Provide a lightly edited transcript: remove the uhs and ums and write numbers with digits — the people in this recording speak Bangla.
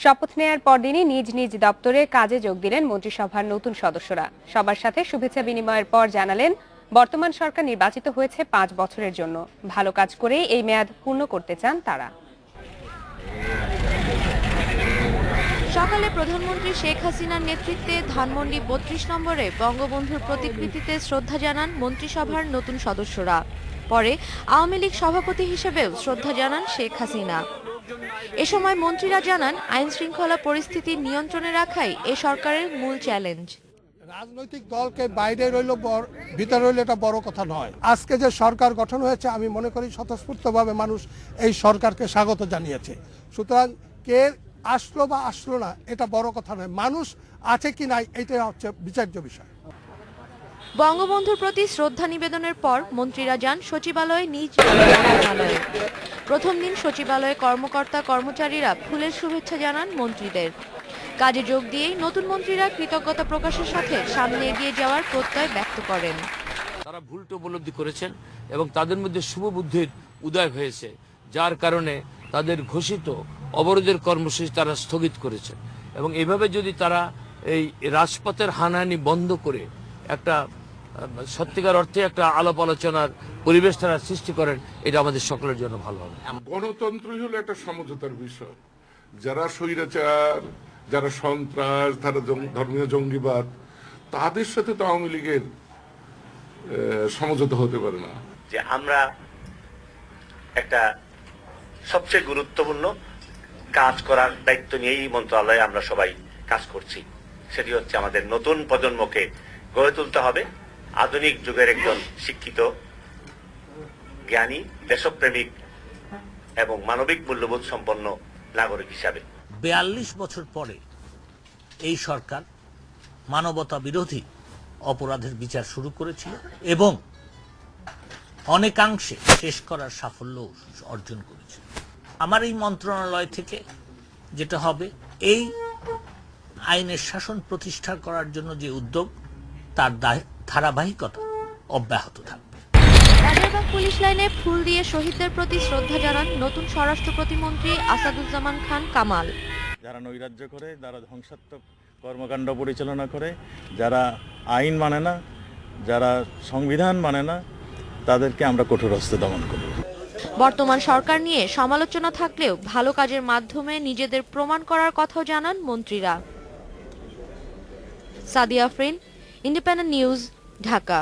শপথ নেয়ার পরদিনই নিজ নিজ দপ্তরে কাজে যোগ দিলেন মন্ত্রিসভার নতুন সদস্যরা। সবার সাথে শুভেচ্ছা বিনিময়ের পর জানালেন, বর্তমান সরকার নির্বাচিত হয়েছে 5 বছরের জন্য। ভালো কাজ করেই এই মেয়াদ পূর্ণ করতে চান তারা। সকালে প্রধানমন্ত্রী শেখ হাসিনার নেতৃত্বে ধানমন্ডি ৩২ নম্বরে বঙ্গবন্ধুর প্রতিকৃতিতে শ্রদ্ধা জানান মন্ত্রিসভার নতুন সদস্যরা। পরে আওয়ামী লীগ সভাপতি হিসেবেও শ্রদ্ধা জানান শেখ হাসিনা। এ সময় মন্ত্রীরা জানান, আইন শৃঙ্খলা পরিস্থিতি নিয়ন্ত্রণে রাখাই এ সরকারের মূল চ্যালেঞ্জ। রাজনৈতিক দলকে বাইরে রইল ভিতরে রইল এটা বড় কথা নয়। আজকে যে সরকার গঠন হয়েছে আমি মনে করি স্বতঃস্ফূর্তভাবে মানুষ এই সরকারকে স্বাগত জানিয়েছে। সুতরাং কে আসলো বা আসলো না এটা বড় কথা নয়, মানুষ আছে কি নাই এটাই হচ্ছে বিচার্য বিষয়। বঙ্গবন্ধুর প্রতি শ্রদ্ধা নিবেদনের পর মন্ত্রীরা যান সচিবালয়ে নিজ মন্ত্রণালয়ে। প্রথম দিন সচিবালয়ে কর্মকর্তা কর্মচারীরা ফুলের শুভেচ্ছা জানান মন্ত্রীদের। কাজে যোগ দিয়েই নতুন মন্ত্রীরা কৃতজ্ঞতা প্রকাশের সাথে সামনে এগিয়ে যাওয়ার প্রত্যয় ব্যক্ত করেন। তারা ভুলটা উপলব্ধি করেছেন এবং তাদের মধ্যে শুভ বুদ্ধির উদয় হয়েছে, যার কারণে তাদের ঘোষিত অবরোধের কর্মসূচি তারা স্থগিত করেছেন। এবং এভাবে যদি তারা এই রাজপথের হানাহানি বন্ধ করে একটা সত্যিকার অর্থে একটা আলাপ আলোচনার পরিবেশ তারা সৃষ্টি করেন, এটা আমাদের সকলের জন্য ভালো হবে। গণতন্ত্রই হলো একটা সমঝোতার বিষয়। যারা স্বৈরাচার, যারা সন্ত্রাস, যারা ধর্মীয় জঙ্গিবাদ, তাদের সাথে তো আওয়ামী লীগের সমঝোতা হতে পারে না। যে আমরা একটা সবচেয়ে গুরুত্বপূর্ণ কাজ করার দায়িত্ব নিয়েই মন্ত্রণালয়ে আমরা সবাই কাজ করছি। সেটি হচ্ছে আমাদের নতুন প্রজন্মকে গড়ে তুলতে হবে আধুনিক যুগের একজন শিক্ষিত, জ্ঞানী, দেশপ্রেমিক এবং মানবিক মূল্যবোধ সম্পন্ন নাগরিক হিসাবে। ৪২ বছর পরে এই সরকার মানবতা বিরোধী অপরাধের বিচার শুরু করেছিল এবং অনেকাংশে শেষ করার সাফল্য অর্জন করেছে। আমার এই মন্ত্রণালয় থেকে যেটা হবে, এই আইনের শাসন প্রতিষ্ঠা করার জন্য যে উদ্যোগ, তার ধারাবাহিকতা অব্যাহত থাকবে। রাজারবাগ পুলিশ লাইনে ফুল দিয়ে শহীদদের প্রতি শ্রদ্ধা জানান নতুন স্বরাষ্ট্র প্রতিমন্ত্রী আসাদুজ্জামান খান কামাল। যারা নৈরাজ্য করে, যারা ধ্বংসাত্মক কর্মকাণ্ড পরিচালনা করে, যারা আইন মানে না, যারা সংবিধান মানে না, তাদেরকে আমরা কঠোর হস্তে দমন করব। বর্তমান সরকার নিয়ে সমালোচনা থাকলেও ভালো কাজের মাধ্যমে নিজেদের প্রমাণ করার কথাও জানান মন্ত্রীরা। Sadia Afrin, independent news, Dhaka.